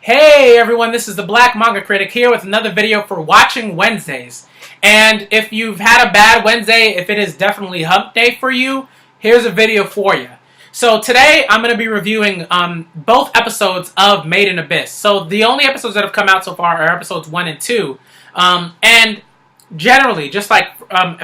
Hey everyone, this is the Black Manga Critic here with another video for Watching Wednesdays. And if you've had a bad Wednesday, if it is definitely hump day for you, here's a video for you. So today I'm going to be reviewing both episodes of Made in Abyss. So the only episodes that have come out so far are episodes 1 and 2. And generally, just like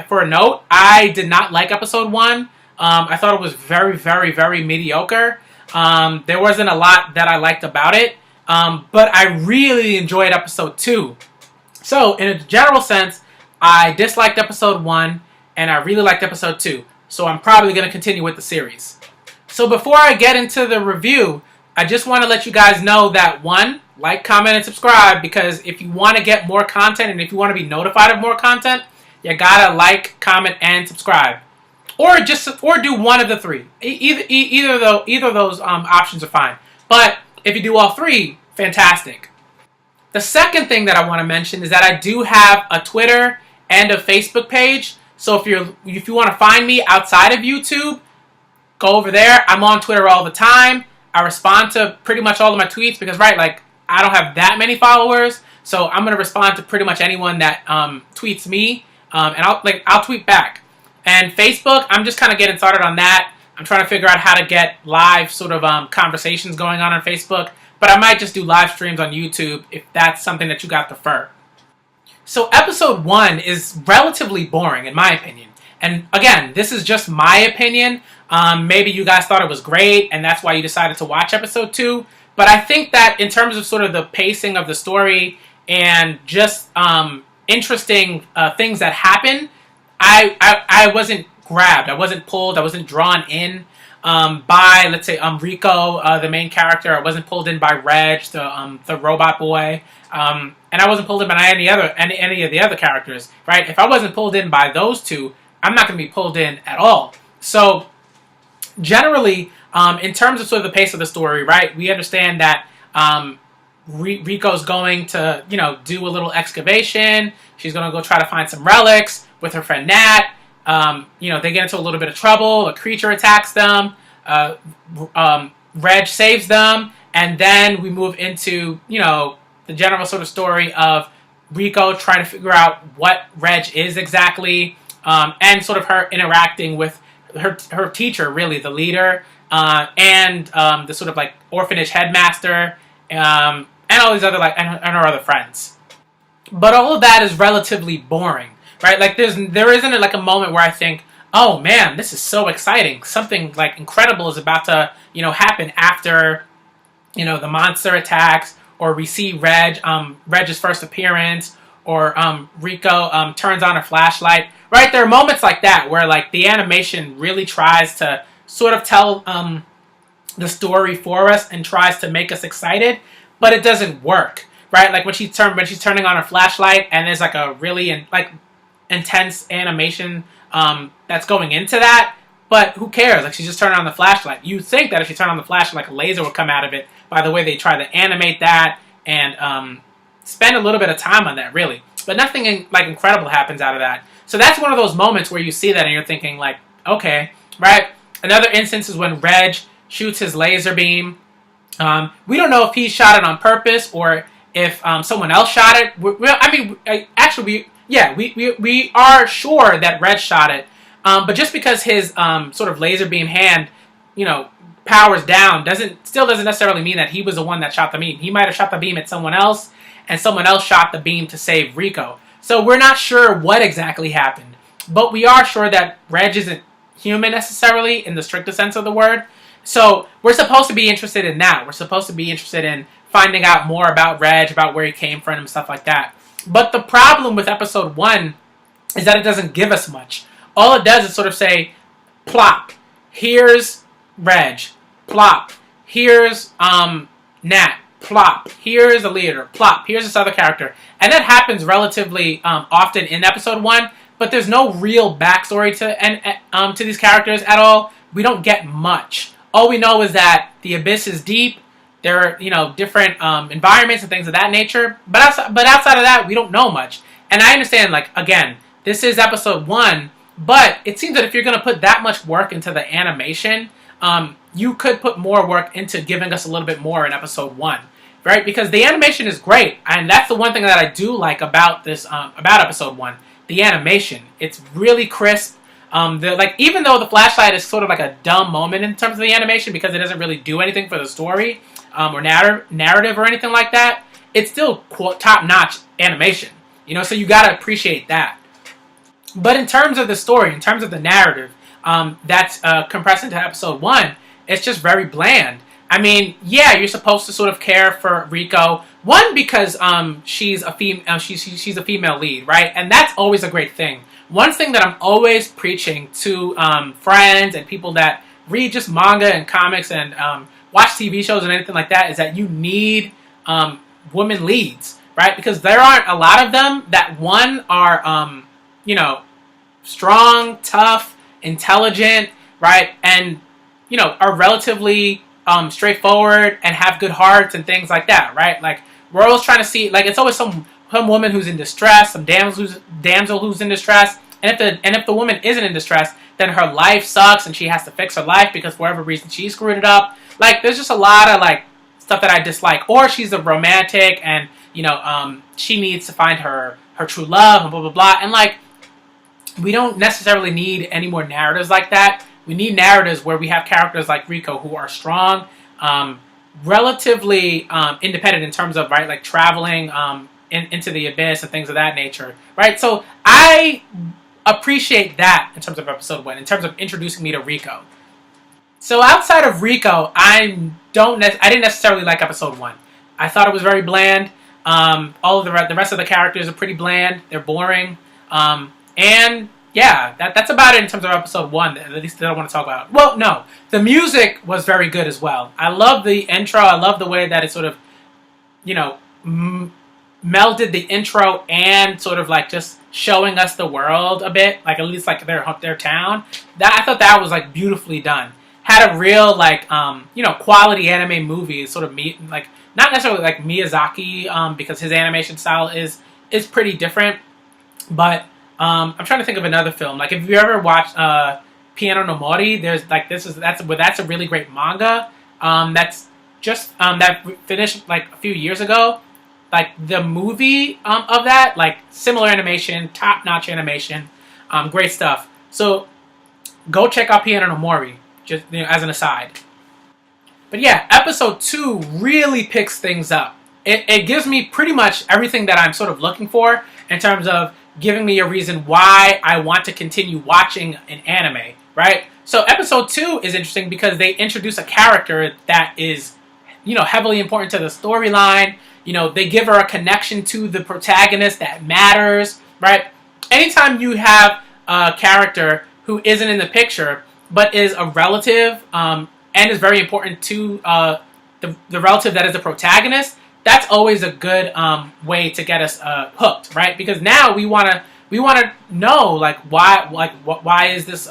for a note, I did not like episode 1. I thought it was very, very, very mediocre. There wasn't a lot that I liked about it. But I really enjoyed episode 2. So, in a general sense, I disliked episode 1, and I really liked episode 2. So I'm probably going to continue with the series. So before I get into the review, I just want to let you guys know that 1, like, comment, and subscribe, because if you want to get more content, and if you want to be notified of more content, you gotta like, comment, and subscribe. Or do one of the three. Either of those options are fine. But if you do all three, fantastic. The second thing that I want to mention is that I do have a Twitter and a Facebook page. So if you want to find me outside of YouTube, go over there. I'm on Twitter all the time. I respond to pretty much all of my tweets because, I don't have that many followers. So I'm going to respond to pretty much anyone that tweets me, and I'll tweet back. And Facebook, I'm just kind of getting started on that. I'm trying to figure out how to get live sort of conversations going on Facebook. But I might just do live streams on YouTube if that's something that you guys prefer. So episode 1 is relatively boring in my opinion. And again, this is just my opinion. Maybe you guys thought it was great and that's why you decided to watch episode 2. But I think that in terms of sort of the pacing of the story and just interesting things that happen, I wasn't grabbed, I wasn't pulled, I wasn't drawn in by, let's say, Rico, the main character. I wasn't pulled in by Reg, the robot boy, and I wasn't pulled in by any of the other characters, right? If I wasn't pulled in by those two, I'm not going to be pulled in at all. So, generally, in terms of sort of the pace of the story, right, we understand that Rico's going to, do a little excavation. She's going to go try to find some relics with her friend Nat. They get into a little bit of trouble. A creature attacks them. Reg saves them. And then we move into, the general sort of story of Rico trying to figure out what Reg is exactly. And sort of her interacting with her teacher, really, the leader. And the sort of orphanage headmaster. And all these other, and her other friends. But all of that is relatively boring. Right, there isn't a moment where I think, oh man, this is so exciting. Something incredible is about to happen after the monster attacks, or we see Reg's first appearance, or Rico turns on her flashlight. Right, there are moments like that where the animation really tries to sort of tell the story for us and tries to make us excited, but it doesn't work. Right, when she's turning on her flashlight and there's a really intense animation that's going into that, but who cares? She's just turning on the flashlight. You'd think that if she turned on the flashlight, a laser would come out of it. By the way, they try to animate that and spend a little bit of time on that, really. But nothing incredible happens out of that. So that's one of those moments where you see that and you're thinking okay, right? Another instance is when Reg shoots his laser beam. We don't know if he shot it on purpose or if someone else shot it. We are sure that Reg shot it, but just because his sort of laser beam hand, powers down, still doesn't necessarily mean that he was the one that shot the beam. He might have shot the beam at someone else, and someone else shot the beam to save Rico. So we're not sure what exactly happened, but we are sure that Reg isn't human necessarily in the strictest sense of the word. So we're supposed to be interested in that. We're supposed to be interested in finding out more about Reg, about where he came from, and stuff like that. But the problem with episode 1 is that it doesn't give us much. All it does is sort of say, plop, here's Reg, plop, here's Nat, plop, here's the leader, plop, here's this other character. And that happens relatively often in episode 1, but there's no real backstory to these characters at all. We don't get much. All we know is that the abyss is deep. There are, different environments and things of that nature. But outside of that, we don't know much. And I understand, again, this is episode 1. But it seems that if you're going to put that much work into the animation, you could put more work into giving us a little bit more in episode 1. right? Because the animation is great, and that's the one thing that I do like about this about episode 1. The animation, it's really crisp. Even though the flashlight is sort of like a dumb moment in terms of the animation because it doesn't really do anything for the story or narrative or anything like that, it's still top-notch animation. So you gotta appreciate that. But in terms of the story, in terms of the narrative, that's compressed into episode 1, it's just very bland. I mean, yeah, you're supposed to sort of care for Rico. One, because she's a she's a female lead, right? And that's always a great thing. One thing that I'm always preaching to friends and people that read just manga and comics and watch TV shows and anything like that is that you need women leads, right? Because there aren't a lot of them that, one, are, strong, tough, intelligent, right? And, are relatively straightforward and have good hearts and things like that, right? Like, we're always trying to see, like, it's always some woman who's in distress, some damsel who's in distress, and if the woman isn't in distress, then her life sucks and she has to fix her life because for whatever reason she screwed it up. Like, there's just a lot of, like, stuff that I dislike. Or she's a romantic and, she needs to find her true love and blah, blah, blah. And, like, we don't necessarily need any more narratives like that. We need narratives where we have characters like Rico who are strong, relatively independent in terms of, right, like traveling into the abyss and things of that nature, right? So I appreciate that in terms of episode 1, in terms of introducing me to Rico. So outside of Rico, I didn't necessarily like episode 1. I thought it was very bland. All of the rest of the characters are pretty bland. They're boring. And yeah, that's about it in terms of episode 1, at least that I want to talk about. Well, no, the music was very good as well. I love the intro. I love the way that it sort of, melded the intro and sort of like just showing us the world a bit, like at least like their town. I thought that was like beautifully done. Had a real like quality anime movie, sort of like not necessarily like Miyazaki because his animation style is pretty different, but I'm trying to think of another film. Like, if you ever watched Piano no Mori, there's like that's a really great manga. That's just that finished like a few years ago. Like the movie of that, like similar animation, top-notch animation, great stuff. So go check out Piano no Mori, just as an aside. But yeah, episode 2 really picks things up. It gives me pretty much everything that I'm sort of looking for in terms of giving me a reason why I want to continue watching an anime, right? So episode 2 is interesting because they introduce a character that is, heavily important to the storyline. They give her a connection to the protagonist that matters, right? Anytime you have a character who isn't in the picture, but is a relative, and is very important to the relative that is the protagonist, that's always a good way to get us hooked, right? Because now we want to know like why is this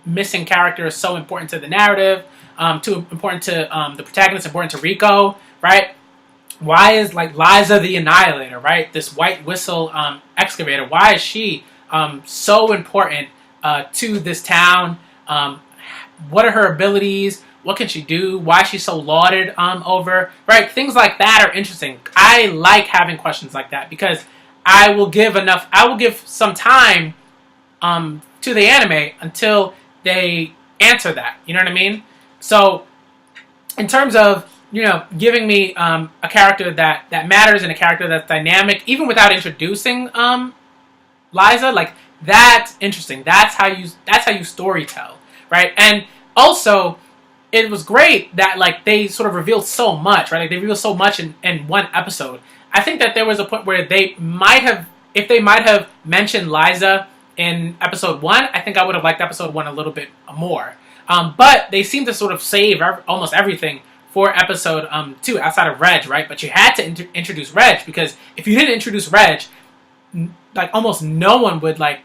missing character so important to the narrative, important to the protagonist, important to Rico, right? Why is like Liza the Annihilator, right? This white whistle excavator. Why is she so important to this town? What are her abilities? What can she do? Why is she so lauded over? Right? Things like that are interesting. I like having questions like that because I will give some time to the anime until they answer that. You know what I mean? So in terms of, giving me a character that matters and a character that's dynamic, even without introducing Liza, like that's interesting. That's how you storytell, right? And also, it was great that like they sort of revealed so much, right? Like they revealed so much in one episode. I think that there was a point where if they might have mentioned Liza in episode 1, I think I would have liked episode 1 a little bit more. But they seem to sort of save almost everything for episode 2 outside of Reg, right? But you had to introduce Reg because if you didn't introduce Reg, like almost no one would like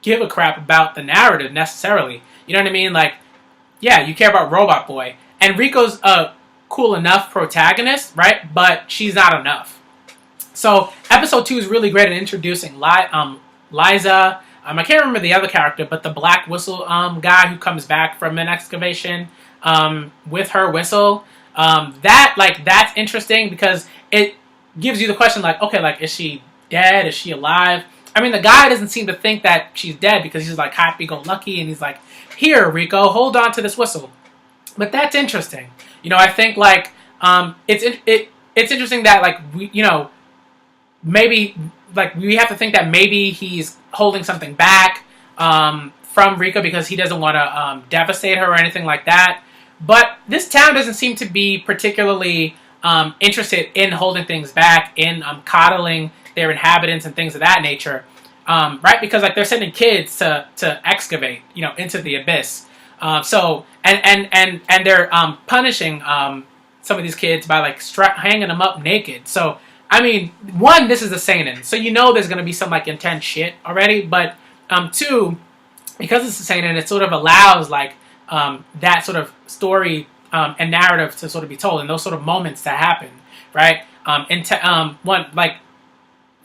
give a crap about the narrative necessarily. You know what I mean? Like, yeah, you care about Robot Boy. And Rico's a cool enough protagonist, right? But she's not enough. So episode 2 is really great at introducing Liza. I can't remember the other character, but the black whistle guy who comes back from an excavation with her whistle. That's interesting because it gives you the question like, okay, like, is she dead? Is she alive? I mean, the guy doesn't seem to think that she's dead because he's like happy-go-lucky, and he's like, here, Rico, hold on to this whistle. But that's interesting. I think like it's interesting that like maybe like we have to think that maybe he's holding something back from Rico because he doesn't want to devastate her or anything like that. But this town doesn't seem to be particularly interested in holding things back, in coddling their inhabitants and things of that nature, right? Because like they're sending kids to excavate, into the abyss. And they're punishing some of these kids by like hanging them up naked. So I mean, one, this is a seinen, so there's gonna be some like intense shit already. But two, because it's a seinen, it sort of allows like that sort of story and narrative to sort of be told, and those sort of moments to happen, right? One, like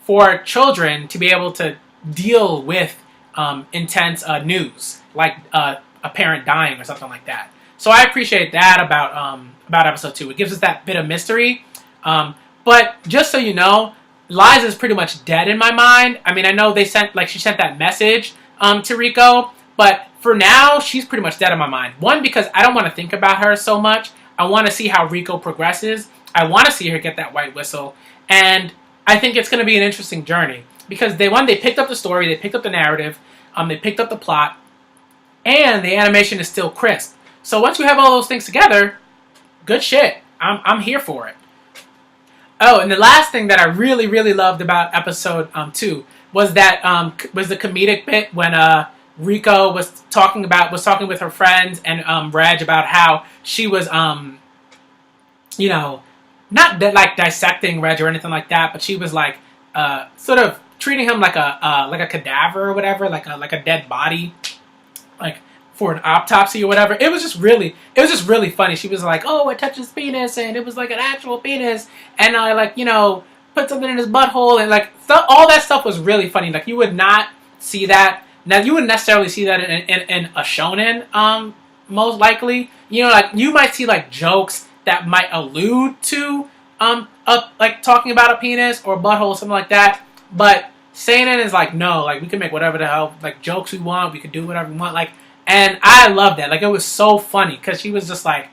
for children to be able to deal with intense news, like a parent dying or something like that. So I appreciate that about episode 2. It gives us that bit of mystery. But just so you know, Liza's pretty much dead in my mind. I mean, I know she sent that message to Rico, but for now, she's pretty much dead in my mind. One, because I don't want to think about her so much. I want to see how Rico progresses. I want to see her get that white whistle. And I think it's going to be an interesting journey. Because they picked up the story, they picked up the narrative, they picked up the plot, and the animation is still crisp. So once you have all those things together, good shit. I'm here for it. Oh, and the last thing that I really, really loved about episode 2 was that was the comedic bit when Rico was talking with her friends and Reg about how she was not like dissecting Reg or anything like that, but she was like sort of treating him like a cadaver or whatever, like a dead body, like for an autopsy or whatever. It was just really funny. She was like, oh, it touched his penis, and it was like an actual penis, and I put something in his butthole, and like all that stuff was really funny. Like you would not see that. Now you wouldn't necessarily see that in a shonen, most likely. Like you might see like jokes that might allude to like talking about a penis or a butthole, something like that. But seinen is like, no, like we can make whatever the hell like jokes we want. We could do whatever we want. Like, and I love that. Like it was so funny because she was just like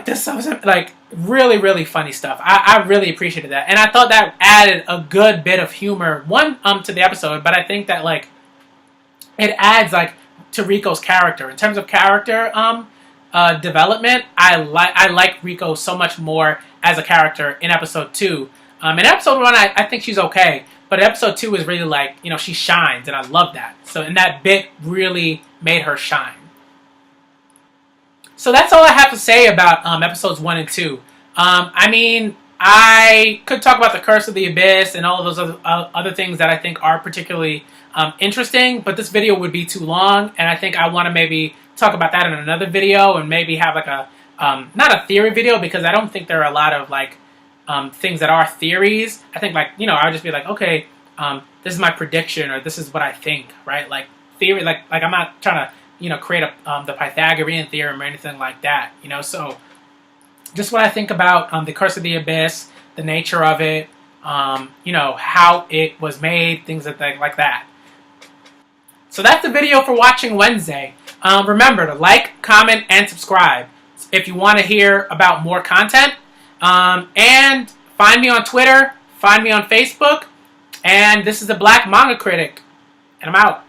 this was like really, really funny stuff. I really appreciated that, and I thought that added a good bit of humor to the episode. But I think that like it adds like to Rico's character in terms of character development. I like Rico so much more as a character in episode 2. In episode 1, I think she's okay, but episode 2 is really like she shines, and I love that. So and that bit really made her shine. So that's all I have to say about episodes 1 and 2. I mean, I could talk about the Curse of the Abyss and all of those other things that I think are particularly interesting, but this video would be too long, and I think I want to maybe talk about that in another video, and maybe have like a not a theory video, because I don't think there are a lot of like things that are theories. I think like I would just be like, okay, this is my prediction, or this is what I think, right? Like theory, like I'm not trying to create the Pythagorean theorem or anything like that, so just what I think about the Curse of the Abyss, the nature of it, how it was made, things like that. So that's the video for Watching Wednesday. Remember to like, comment, and subscribe if you want to hear about more content. And find me on Twitter, find me on Facebook, and this is the Black Manga Critic, and I'm out.